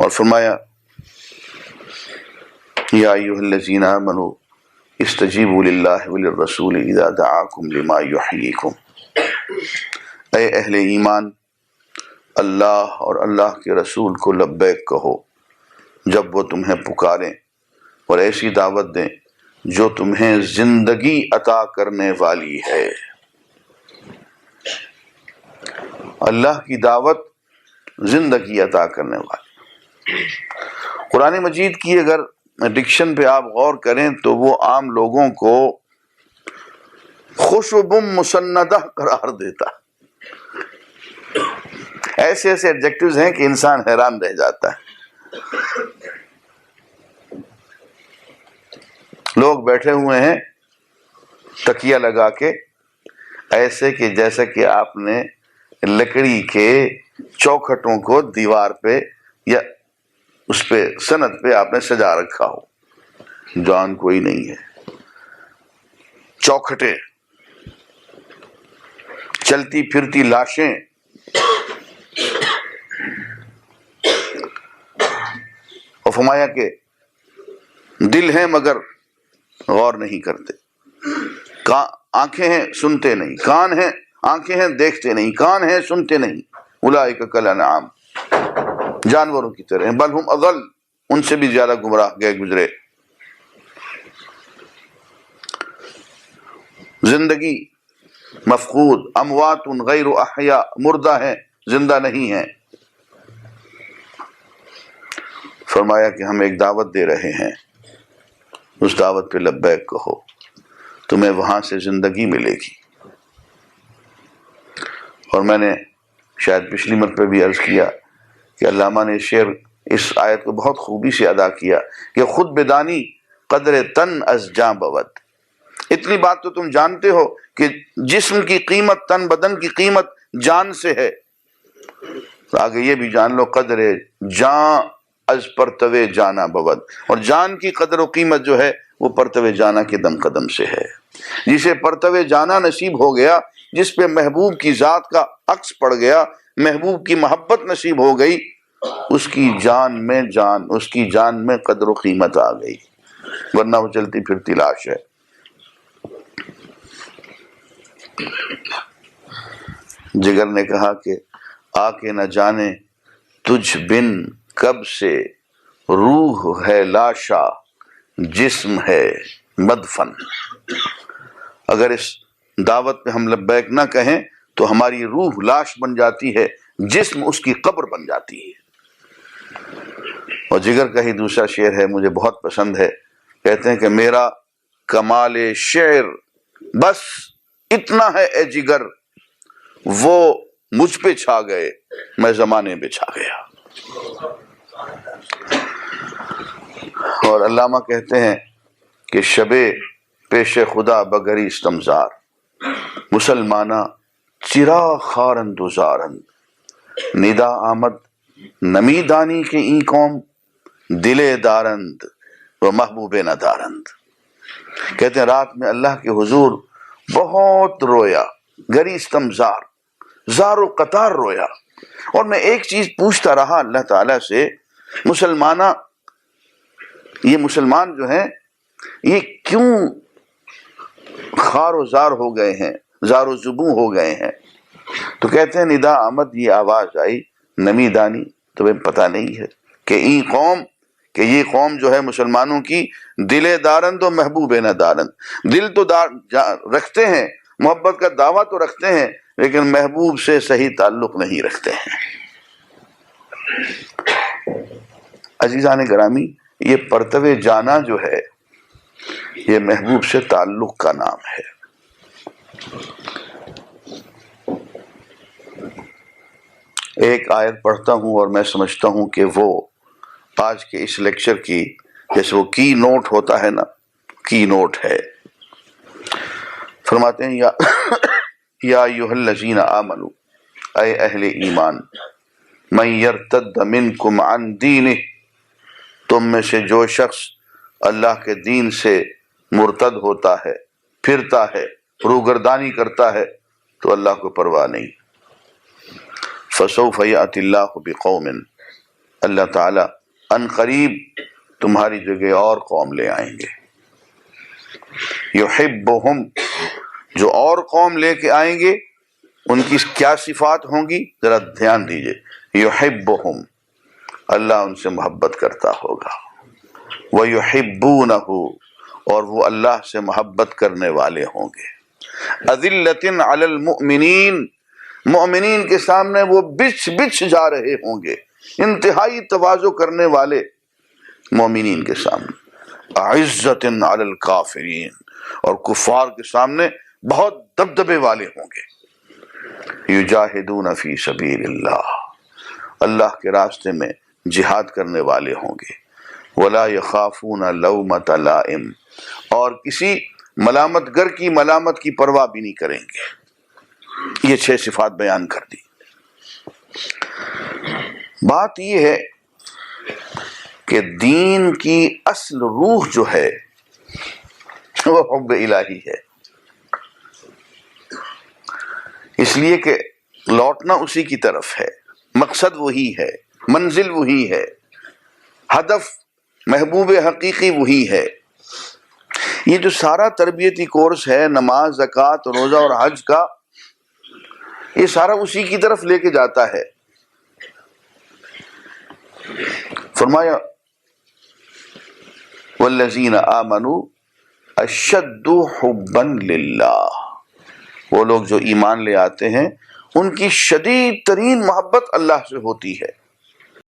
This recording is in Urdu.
اور فرمایا یا ایھا الذین آمنوا استجیبوا للہ وللرسول اذا دعاکم لما یحییکم، اے اہل ایمان اللہ اور اللہ کے رسول کو لبیک کہو جب وہ تمہیں پکاریں اور ایسی دعوت دیں جو تمہیں زندگی عطا کرنے والی ہے۔ اللہ کی دعوت زندگی عطا کرنے والی۔ قرآن مجید کی اگر ڈکشن پہ آپ غور کریں تو وہ عام لوگوں کو خشب مسندہ قرار دیتا، ایسے ایسے ایڈجیکٹوز ہیں کہ انسان حیران رہ جاتا ہے۔ لوگ بیٹھے ہوئے ہیں تکیہ لگا کے، ایسے کہ جیسا کہ آپ نے لکڑی کے چوکھٹوں کو دیوار پہ یا اس پہ سند پہ آپ نے سجا رکھا ہو، جان کوئی نہیں ہے، چوکھٹے، چلتی پھرتی لاشیں۔ اور فرمایا کہ دل ہیں مگر غور نہیں کرتے، آنکھیں ہیں سنتے نہیں، کان ہیں، آنکھیں ہیں دیکھتے نہیں، کان ہیں سنتے نہیں، اولئک کالانعام، جانوروں کی طرح ہیں، بل ہم اضل، ان سے بھی زیادہ گمراہ گئے گزرے۔ زندگی مفقود، اموات غیر احیاء، مردہ ہیں زندہ نہیں ہیں۔ فرمایا کہ ہم ایک دعوت دے رہے ہیں، اس دعوت پہ لبیک کہو، تمہیں وہاں سے زندگی ملے گی۔ اور میں نے شاید پچھلی مرتبہ بھی عرض کیا کہ علامہ نے شعر اس آیت کو بہت خوبی سے ادا کیا کہ خود بدانی قدر تن از جاں بود۔ اتنی بات تو تم جانتے ہو کہ جسم کی قیمت، تن بدن کی قیمت جان سے ہے، تو آگے یہ بھی جان لو قدر جاں از پرتوے جانا بود، اور جان کی قدر و قیمت جو ہے وہ پرتوے جانا کے دم قدم سے ہے۔ جسے پرتوے جانا نصیب ہو گیا، جس پہ محبوب کی ذات کا عکس پڑ گیا، محبوب کی محبت نصیب ہو گئی، اس کی جان میں قدر و قیمت آ گئی، ورنہ وہ چلتی پھرتی لاش ہے۔ جگر نے کہا کہ آ کے نہ جانے تجھ بن کب سے، روح ہے لاشا جسم ہے مدفن۔ اگر اس دعوت پہ ہم لبیک نہ کہیں تو ہماری روح لاش بن جاتی ہے، جسم اس کی قبر بن جاتی ہے۔ اور جگر کا ہی دوسرا شعر ہے، مجھے بہت پسند ہے، کہتے ہیں کہ میرا کمال شعر بس اتنا ہے اے جگر، وہ مجھ پہ چھا گئے میں زمانے پہ چھا گیا۔ اور علامہ کہتے ہیں کہ شب پیش خدا بگری استمزار، مسلمانہ چرا خارند و زارند، ندا آمد نمی دانی کے این قوم، دلے دارند و محبوب نہ دارند۔ کہتے ہیں رات میں اللہ کے حضور بہت رویا، گری استمزار، زار و قطار رویا، اور میں ایک چیز پوچھتا رہا اللہ تعالیٰ سے، یہ مسلمان جو ہیں یہ کیوں خار و زار ہو گئے ہیں، زار و زبوں ہو گئے ہیں؟ تو کہتے ہیں ندا آمد، یہ آواز آئی، نمی دانی، تمہیں پتہ نہیں ہے کہ یہ قوم جو ہے مسلمانوں کی دلے دارند و محبوب نہ دارند، دل تو رکھتے ہیں، محبت کا دعویٰ تو رکھتے ہیں، لیکن محبوب سے صحیح تعلق نہیں رکھتے ہیں۔ عزیزان گرامی، یہ پرتوے جانا جو ہے یہ محبوب سے تعلق کا نام ہے۔ ایک آیت پڑھتا ہوں اور میں سمجھتا ہوں کہ وہ آج کے اس لیکچر کی، جیسے وہ کی نوٹ ہوتا ہے نا، کی نوٹ ہے۔ فرماتے ہیں یا ایھا الذین آمنوا، اے اہل ایمان، من یرتد منکم عن دینہ، تم میں سے جو شخص اللہ کے دین سے مرتد ہوتا ہے، پھرتا ہے، روگردانی کرتا ہے، تو اللہ کو پرواہ نہیں۔ فسوف یأتی اللہ بقوم، اللہ تعالیٰ ان قریب تمہاری جگہ اور قوم لے آئیں گے. یحبہم، جو اور قوم لے کے آئیں گے ان کی کیا صفات ہوں گی ذرا دھیان دیجئے. یحبہم، اللہ ان سے محبت کرتا ہوگا. وَيُحِبُّونَهُ، اور وہ اللہ سے محبت کرنے والے ہوں گے. أَذِلَّةٍ عَلَى الْمُؤْمِنِينَ، مومنین کے سامنے وہ بچھ بچھ جا رہے ہوں گے، انتہائی تواضع کرنے والے مومنین کے سامنے. أَعِزَّةٍ عَلَى الْكَافِرِينَ، اور کفار کے سامنے بہت دبدبے والے ہوں گے. یجاہدون فی سبیل اللہ، اللہ کے راستے میں جہاد کرنے والے ہوں گے. ولا یخافون لومۃ لائم، اور کسی ملامت گر کی ملامت کی پرواہ بھی نہیں کریں گے. یہ 6 صفات بیان کر دی. بات یہ ہے کہ دین کی اصل روح جو ہے وہ حب الہی ہے، اس لیے کہ لوٹنا اسی کی طرف ہے، مقصد وہی ہے، منزل وہی ہے، ہدف محبوب حقیقی وہی ہے. یہ جو سارا تربیتی کورس ہے، نماز، زکوٰۃ، روزہ اور حج کا، یہ سارا اسی کی طرف لے کے جاتا ہے. فرمایا والذین آمنوا اشد حبا للہ، وہ لوگ جو ایمان لے آتے ہیں ان کی شدید ترین محبت اللہ سے ہوتی ہے.